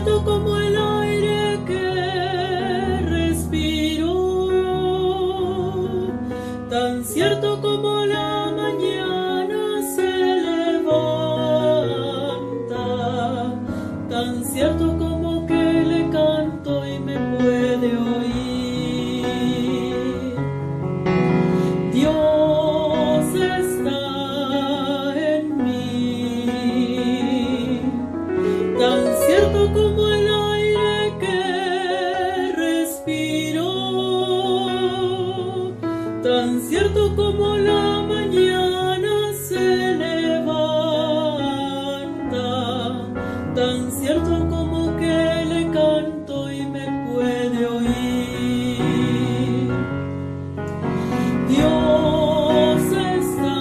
cierto como el aire que respiro, tan cierto como la mañana se levanta, tan cierto como que le canto y me puede oír. Dios está en mí, tan cierto como el aire que respiro, tan cierto como la mañana se levanta, tan cierto como que le canto y me puede oír. Dios está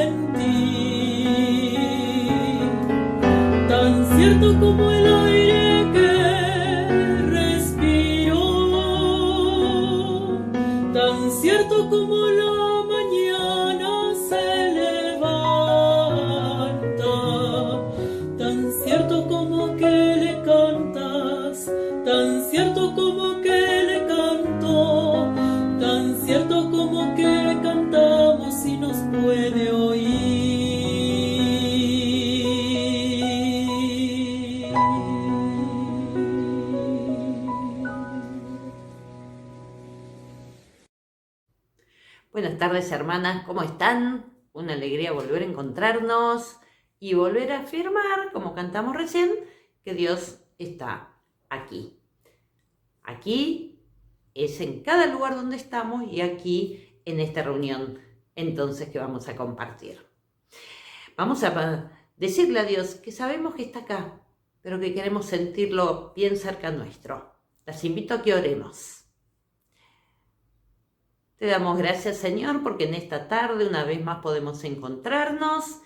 en ti, tan cierto como el aire que respiro, tan cierto como la mañana se levanta, tan cierto como que le cantas, tan cierto como que le canto, tan cierto como que cantamos y nos puede oír. Buenas tardes, hermanas, ¿cómo están? Una alegría volver a encontrarnos y volver a afirmar, como cantamos recién, que Dios está aquí. Aquí es en cada lugar donde estamos y aquí en esta reunión, entonces, que vamos a compartir. Vamos a decirle a Dios que sabemos que está acá, pero que queremos sentirlo bien cerca nuestro. Las invito a que oremos. Te damos gracias, Señor, porque en esta tarde una vez más podemos encontrarnos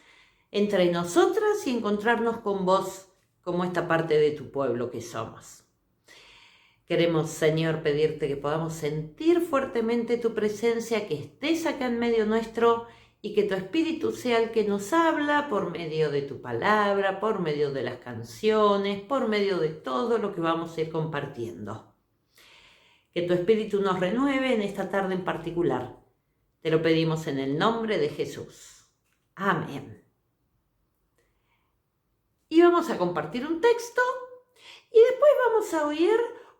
entre nosotras y encontrarnos con vos como esta parte de tu pueblo que somos. Queremos, Señor, pedirte que podamos sentir fuertemente tu presencia, que estés acá en medio nuestro y que tu Espíritu sea el que nos habla por medio de tu palabra, por medio de las canciones, por medio de todo lo que vamos a ir compartiendo. Que tu Espíritu nos renueve en esta tarde en particular. Te lo pedimos en el nombre de Jesús. Amén. Y vamos a compartir un texto y después vamos a oír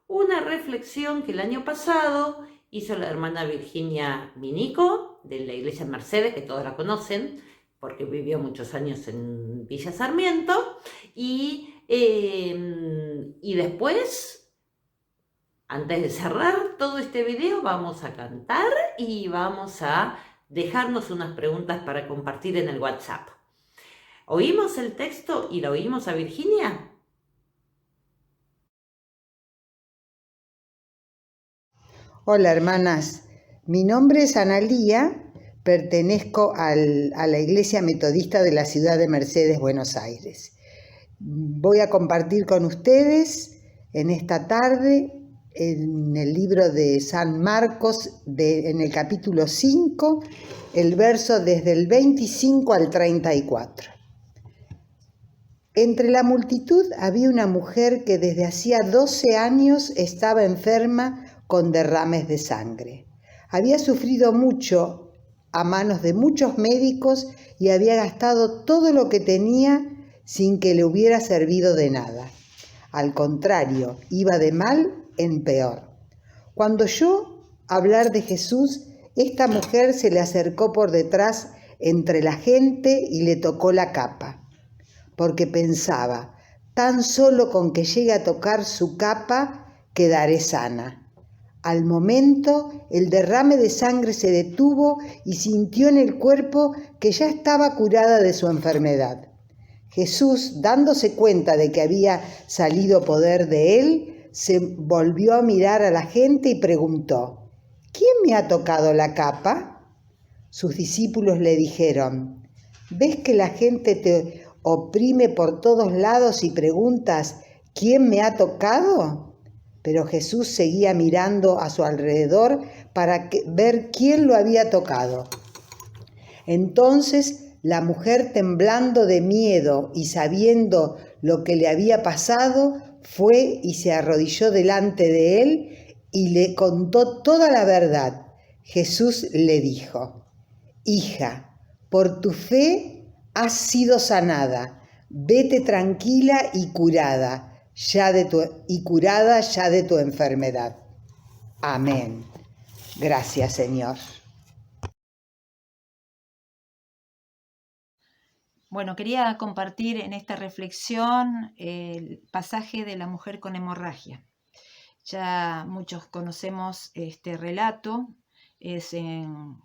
una reflexión que el año pasado hizo la hermana Virginia Minico de la Iglesia Mercedes, que todos la conocen porque vivió muchos años en Villa Sarmiento. Y después, antes de cerrar todo este video, vamos a cantar y vamos a dejarnos unas preguntas para compartir en el WhatsApp. ¿Oímos el texto y la oímos a Virginia? Hola, hermanas. Mi nombre es Analía, pertenezco a la Iglesia Metodista de la ciudad de Mercedes, Buenos Aires. Voy a compartir con ustedes en esta tarde en el libro de San Marcos, en el capítulo 5, el verso desde el 25 al 34. Entre la multitud había una mujer que desde hacía 12 años estaba enferma con derrames de sangre. Había sufrido mucho a manos de muchos médicos y había gastado todo lo que tenía sin que le hubiera servido de nada. Al contrario, iba de mal en peor. Cuando oyó hablar de Jesús, esta mujer se le acercó por detrás entre la gente y le tocó la capa, porque pensaba, tan solo con que llegue a tocar su capa, quedaré sana. Al momento, el derrame de sangre se detuvo y sintió en el cuerpo que ya estaba curada de su enfermedad. Jesús, dándose cuenta de que había salido poder de él, se volvió a mirar a la gente y preguntó, ¿quién me ha tocado la capa? Sus discípulos le dijeron, ¿ves que la gente te oprime por todos lados y preguntas, ¿quién me ha tocado? Pero Jesús seguía mirando a su alrededor para ver quién lo había tocado. Entonces la mujer, temblando de miedo y sabiendo lo que le había pasado, fue y se arrodilló delante de él y le contó toda la verdad. Jesús le dijo: Hija, por tu fe has sido sanada. Vete tranquila y curada ya de tu enfermedad. Amén. Gracias, Señor. Bueno, quería compartir en esta reflexión el pasaje de la mujer con hemorragia. Ya muchos conocemos este relato, es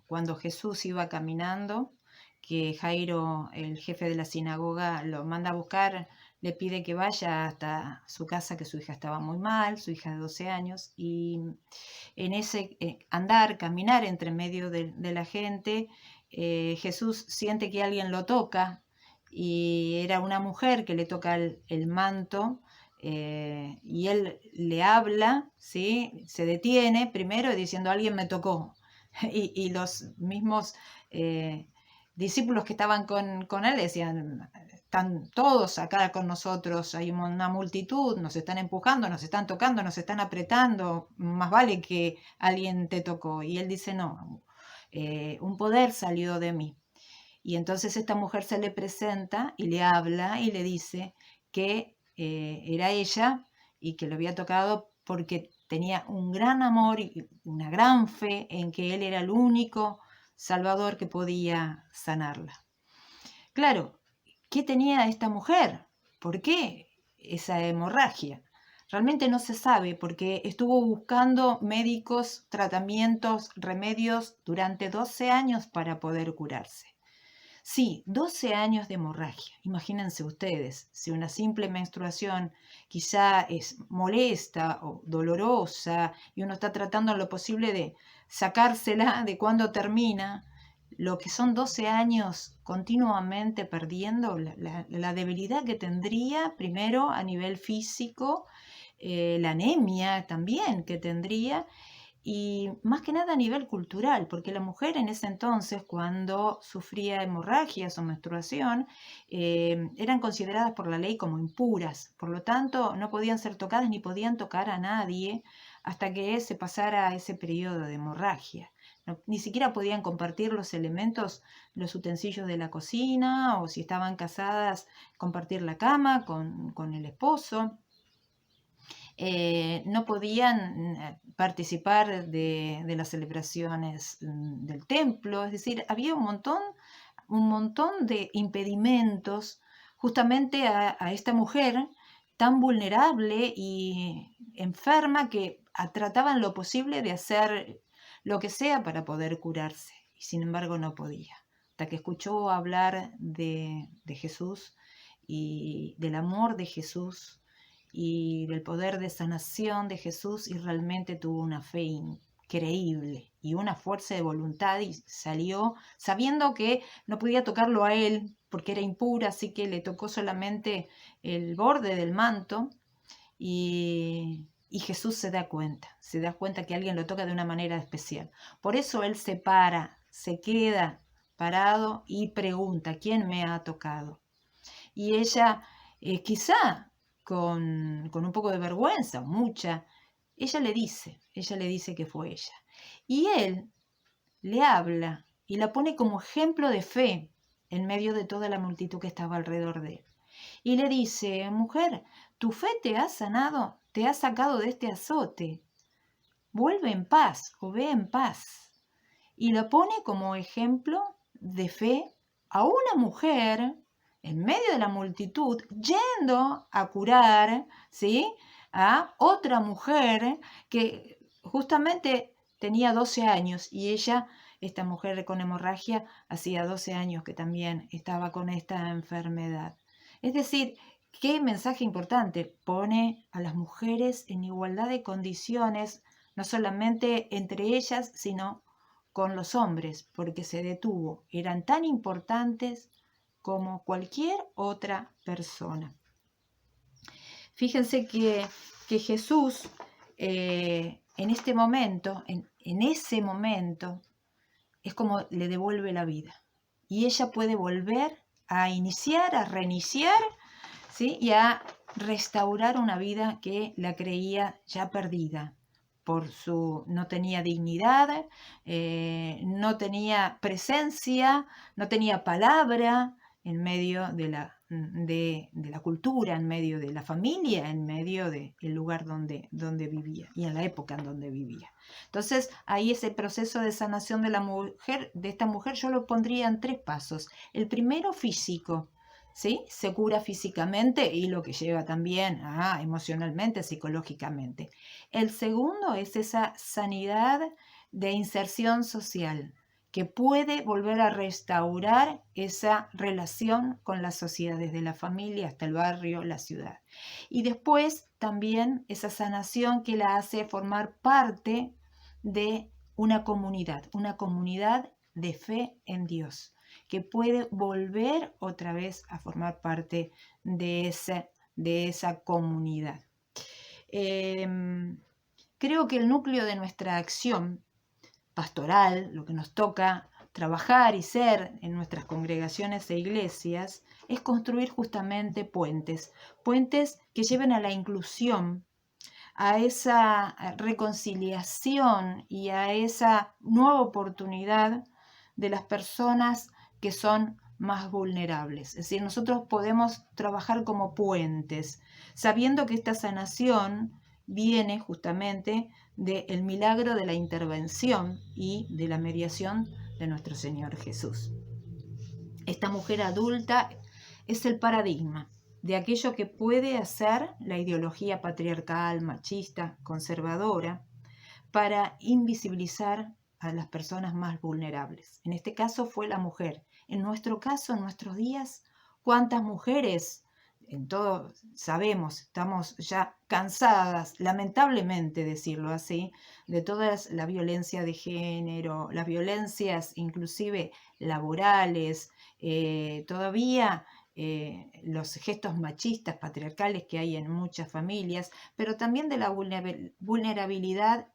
cuando Jesús iba caminando, que Jairo, el jefe de la sinagoga, lo manda a buscar, le pide que vaya hasta su casa, que su hija estaba muy mal, su hija de 12 años, y en ese caminar entre medio de la gente, Jesús siente que alguien lo toca, y era una mujer que le toca el manto, y él le habla, ¿sí? Se detiene primero diciendo: alguien me tocó. Y los mismos discípulos que estaban con él decían: están todos acá con nosotros, hay una multitud, nos están empujando, nos están tocando, nos están apretando, más vale que alguien te tocó. Y él dice: no, un poder salió de mí. Y entonces esta mujer se le presenta y le habla y le dice que era ella y que lo había tocado porque tenía un gran amor y una gran fe en que él era el único Salvador que podía sanarla. Claro, ¿qué tenía esta mujer? ¿Por qué esa hemorragia? Realmente no se sabe, porque estuvo buscando médicos, tratamientos, remedios durante 12 años para poder curarse. Sí, 12 años de hemorragia. Imagínense ustedes, si una simple menstruación quizá es molesta o dolorosa y uno está tratando en lo posible de sacársela de cuando termina, lo que son 12 años continuamente perdiendo, la debilidad que tendría primero a nivel físico, la anemia también que tendría, y más que nada a nivel cultural, porque la mujer en ese entonces, cuando sufría hemorragias o menstruación, eran consideradas por la ley como impuras, por lo tanto no podían ser tocadas ni podían tocar a nadie hasta que se pasara ese periodo de hemorragia. No, ni siquiera podían compartir los elementos, los utensilios de la cocina, o si estaban casadas, compartir la cama con el esposo. No podían participar de las celebraciones del templo, es decir, había un montón de impedimentos justamente a esta mujer tan vulnerable y enferma que trataban lo posible de hacer lo que sea para poder curarse, y sin embargo no podía, hasta que escuchó hablar de Jesús y del amor de Jesús y del poder de sanación de Jesús, y realmente tuvo una fe increíble y una fuerza de voluntad, y salió sabiendo que no podía tocarlo a él porque era impura, así que le tocó solamente el borde del manto, y Jesús se da cuenta que alguien lo toca de una manera especial. Por eso él se queda parado y pregunta: ¿quién me ha tocado? Y ella, quizá con un poco de vergüenza, mucha, ella le dice que fue ella. Y él le habla y la pone como ejemplo de fe en medio de toda la multitud que estaba alrededor de él. Y le dice: mujer, tu fe te ha sanado, te ha sacado de este azote. Vuelve en paz o ve en paz. Y lo pone como ejemplo de fe a una mujer en medio de la multitud, yendo a curar, ¿sí?, a otra mujer que justamente tenía 12 años, y esta mujer con hemorragia, hacía 12 años que también estaba con esta enfermedad. Es decir, qué mensaje importante: pone a las mujeres en igualdad de condiciones, no solamente entre ellas, sino con los hombres, porque se detuvo. Eran tan importantes como cualquier otra persona. Fíjense que Jesús en este momento, en ese momento, es como le devuelve la vida. Y ella puede volver a iniciar, a reiniciar, ¿sí? Y a restaurar una vida que la creía ya perdida. No tenía dignidad, no tenía presencia, no tenía palabra en medio de la cultura, en medio de la familia, en medio del lugar donde vivía y en la época en donde vivía. Entonces, ahí ese proceso de sanación de esta mujer, yo lo pondría en 3 pasos. El primero, físico, ¿sí? Se cura físicamente y lo que lleva también emocionalmente, psicológicamente. El segundo es esa sanidad de inserción social, que puede volver a restaurar esa relación con la sociedad, desde la familia hasta el barrio, la ciudad. Y después también esa sanación que la hace formar parte de una comunidad de fe en Dios, que puede volver otra vez a formar parte de esa comunidad. Creo que el núcleo de nuestra acción pastoral, lo que nos toca trabajar y ser en nuestras congregaciones e iglesias, es construir justamente puentes que lleven a la inclusión, a esa reconciliación y a esa nueva oportunidad de las personas que son más vulnerables. Es decir, nosotros podemos trabajar como puentes, sabiendo que esta sanación viene justamente del milagro de la intervención y de la mediación de nuestro Señor Jesús. Esta mujer adulta es el paradigma de aquello que puede hacer la ideología patriarcal, machista, conservadora, para invisibilizar a las personas más vulnerables. En este caso fue la mujer. En nuestro caso, en nuestros días, ¿cuántas mujeres? En todo sabemos, estamos ya cansadas, lamentablemente decirlo así, de toda la violencia de género, las violencias inclusive laborales, todavía los gestos machistas, patriarcales que hay en muchas familias, pero también de la vulnerabilidad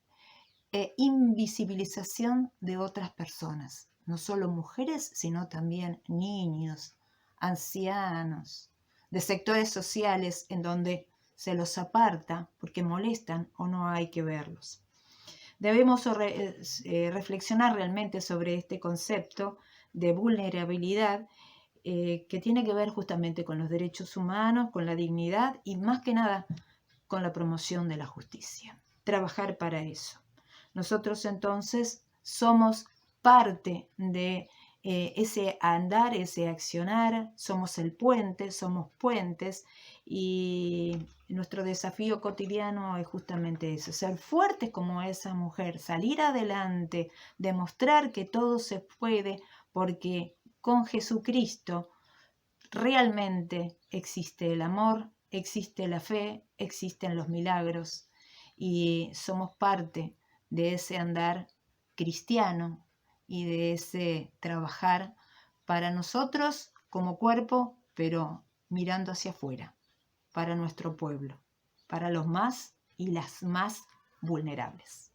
e invisibilización de otras personas, no solo mujeres, sino también niños, ancianos, de sectores sociales en donde se los aparta porque molestan o no hay que verlos. Debemos reflexionar realmente sobre este concepto de vulnerabilidad que tiene que ver justamente con los derechos humanos, con la dignidad y más que nada con la promoción de la justicia. Trabajar para eso. Nosotros entonces somos parte de ese andar, ese accionar, somos el puente, somos puentes y nuestro desafío cotidiano es justamente eso, ser fuertes como esa mujer, salir adelante, demostrar que todo se puede porque con Jesucristo realmente existe el amor, existe la fe, existen los milagros y somos parte de ese andar cristiano y de ese trabajar para nosotros como cuerpo, pero mirando hacia afuera, para nuestro pueblo, para los más y las más vulnerables.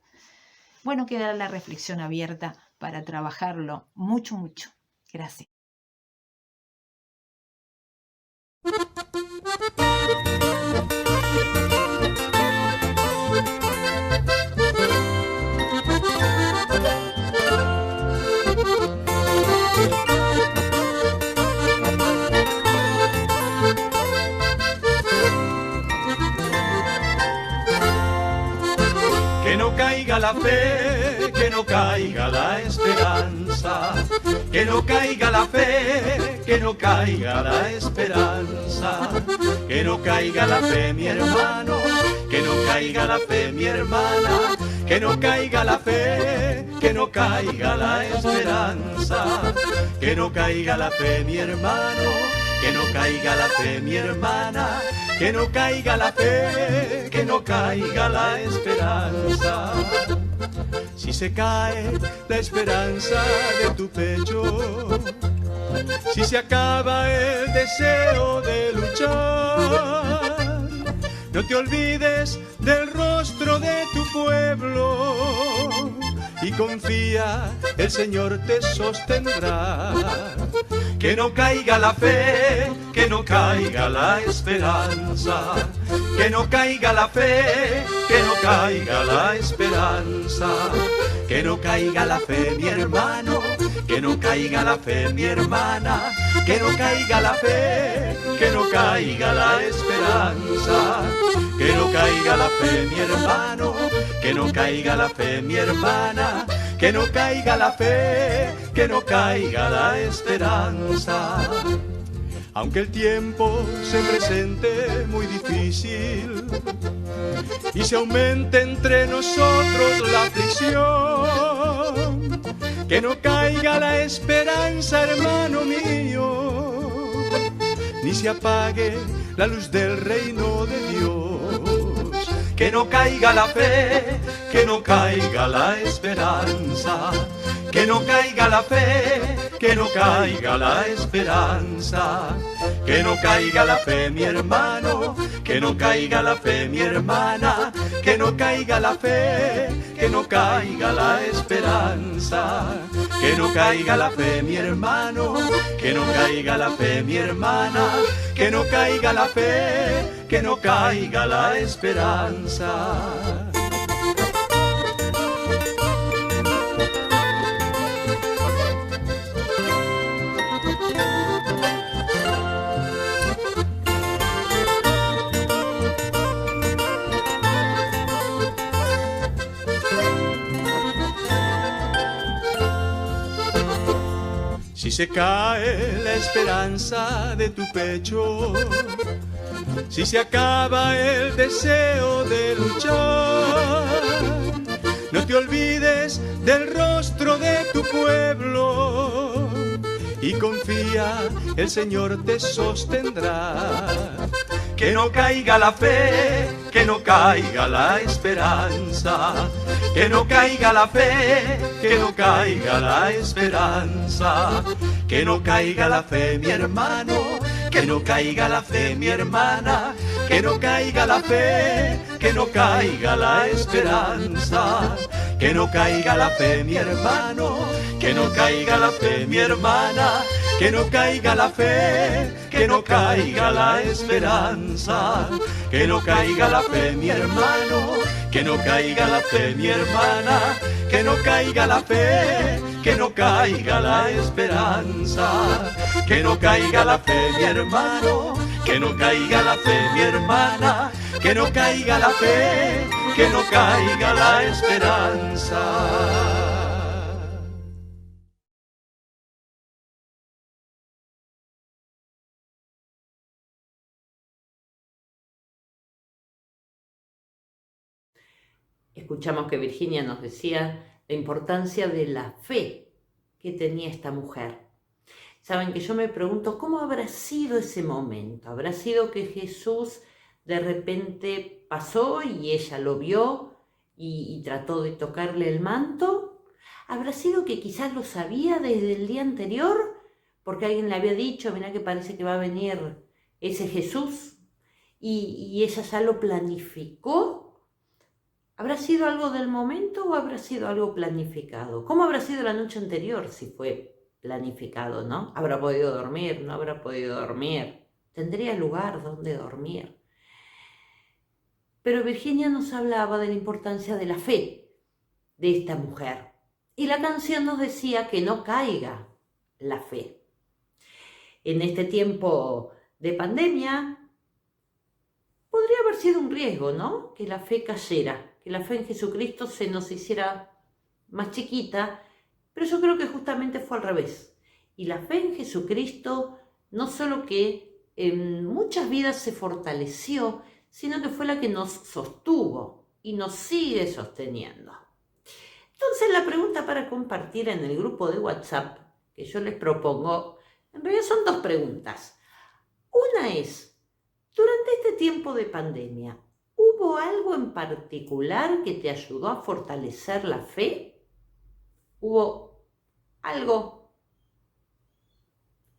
Bueno, queda la reflexión abierta para trabajarlo mucho, mucho. Gracias. Que no caiga la fe, que no caiga la esperanza, que no caiga la fe, que no caiga la esperanza, que no caiga la fe, mi hermano, que no caiga la fe, mi hermana, que no caiga la fe, que no caiga la esperanza, que no caiga la fe, mi hermano, que no caiga la fe, mi hermana, que no caiga la fe, que no caiga la esperanza. Si se cae la esperanza de tu pecho, si se acaba el deseo de luchar, no te olvides del rostro de tu pueblo y confía, el Señor te sostendrá. Que no caiga la fe, que no caiga la esperanza, que no caiga la fe, que no caiga la esperanza, que no caiga la fe, mi hermano, que no caiga la fe, mi hermana, que no caiga la fe, que no caiga la esperanza, que no caiga la fe, mi hermano, que no caiga la fe, mi hermana, que no caiga la fe, que no caiga la esperanza. Aunque el tiempo se presente muy difícil y se aumente entre nosotros la aflicción, que no caiga la esperanza, hermano mío, ni se apague la luz del reino de Dios. Que no caiga la fe, que no caiga la esperanza, que no caiga la fe, que no caiga la esperanza, que no caiga la fe, mi hermano, que no caiga la fe, mi hermana, que no caiga la fe, que no caiga la esperanza, que no caiga la fe, mi hermano, que no caiga la fe, mi hermana, que no caiga la fe, que no caiga la esperanza. Si se cae la esperanza de tu pecho, si se acaba el deseo de luchar, no te olvides del rostro de tu pueblo y confía, el Señor te sostendrá. Que no caiga la fe, que no caiga la esperanza, que no caiga la fe, que no caiga la esperanza, que no caiga la fe, mi hermano, que no caiga la fe, mi hermana, que no caiga la fe, que no caiga la esperanza, que no caiga la fe, mi hermano, que no caiga la fe, mi hermana, que no caiga la fe, que no caiga la esperanza, que no caiga la fe, mi hermano, que no caiga la fe, mi hermana, que no caiga la fe, que no caiga la esperanza, que no caiga la fe, mi hermano, que no caiga la fe, mi hermana, que no caiga la fe, que no caiga la esperanza. Escuchamos que Virginia nos decía la importancia de la fe que tenía esta mujer. Saben que yo me pregunto cómo habrá sido ese momento. ¿Habrá sido que Jesús de repente pasó y ella lo vio y trató de tocarle el manto? ¿Habrá sido que quizás lo sabía desde el día anterior? Porque alguien le había dicho, mirá que parece que va a venir ese Jesús, y ella ya lo planificó. ¿Habrá sido algo del momento o habrá sido algo planificado? ¿Cómo habrá sido la noche anterior si fue planificado, no? ¿Habrá podido dormir? ¿No habrá podido dormir? ¿Tendría lugar donde dormir? Pero Virginia nos hablaba de la importancia de la fe de esta mujer. Y la canción nos decía que no caiga la fe. En este tiempo de pandemia, podría haber sido un riesgo, ¿no? Que la fe cayera, que la fe en Jesucristo se nos hiciera más chiquita, pero yo creo que justamente fue al revés. Y la fe en Jesucristo no solo que en muchas vidas se fortaleció, sino que fue la que nos sostuvo y nos sigue sosteniendo. Entonces la pregunta para compartir en el grupo de WhatsApp que yo les propongo, en realidad son dos preguntas. Una es, durante este tiempo de pandemia, ¿hubo algo en particular que te ayudó a fortalecer la fe? ¿Hubo algo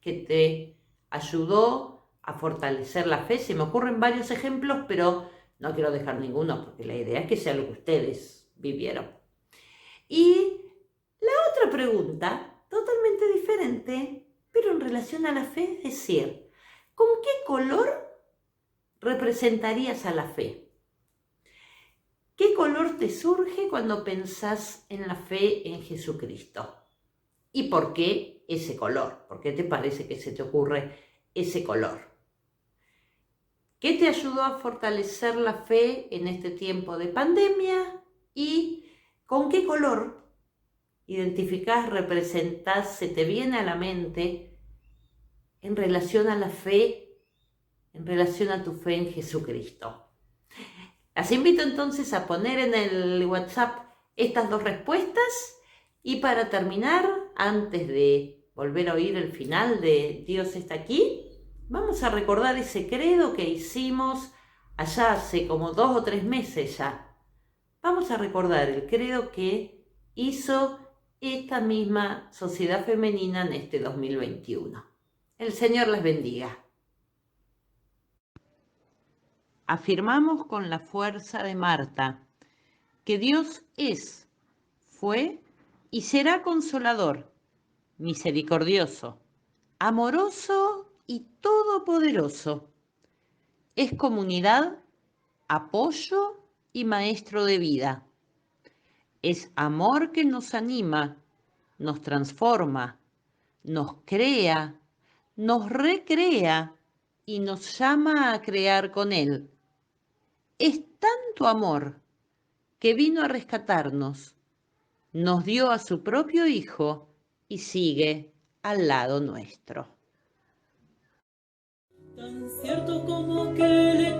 que te ayudó a fortalecer la fe? Se me ocurren varios ejemplos, pero no quiero dejar ninguno porque la idea es que sea lo que ustedes vivieron. Y la otra pregunta, totalmente diferente, pero en relación a la fe, es decir, ¿con qué color representarías a la fe? ¿Qué color te surge cuando pensás en la fe en Jesucristo? ¿Y por qué ese color? ¿Por qué te parece que se te ocurre ese color? ¿Qué te ayudó a fortalecer la fe en este tiempo de pandemia? ¿Y con qué color identificás, representás, se te viene a la mente en relación a la fe, en relación a tu fe en Jesucristo? Las invito entonces a poner en el WhatsApp estas dos respuestas y para terminar, antes de volver a oír el final de Dios está aquí, vamos a recordar ese credo que hicimos allá hace como 2 o 3 meses ya. Vamos a recordar el credo que hizo esta misma Sociedad Femenina en este 2021. El Señor les bendiga. Afirmamos con la fuerza de Marta que Dios es, fue y será consolador, misericordioso, amoroso y todopoderoso. Es comunidad, apoyo y maestro de vida. Es amor que nos anima, nos transforma, nos crea, nos recrea y nos llama a crear con Él. Es tanto amor que vino a rescatarnos, nos dio a su propio Hijo y sigue al lado nuestro. Tan cierto como que le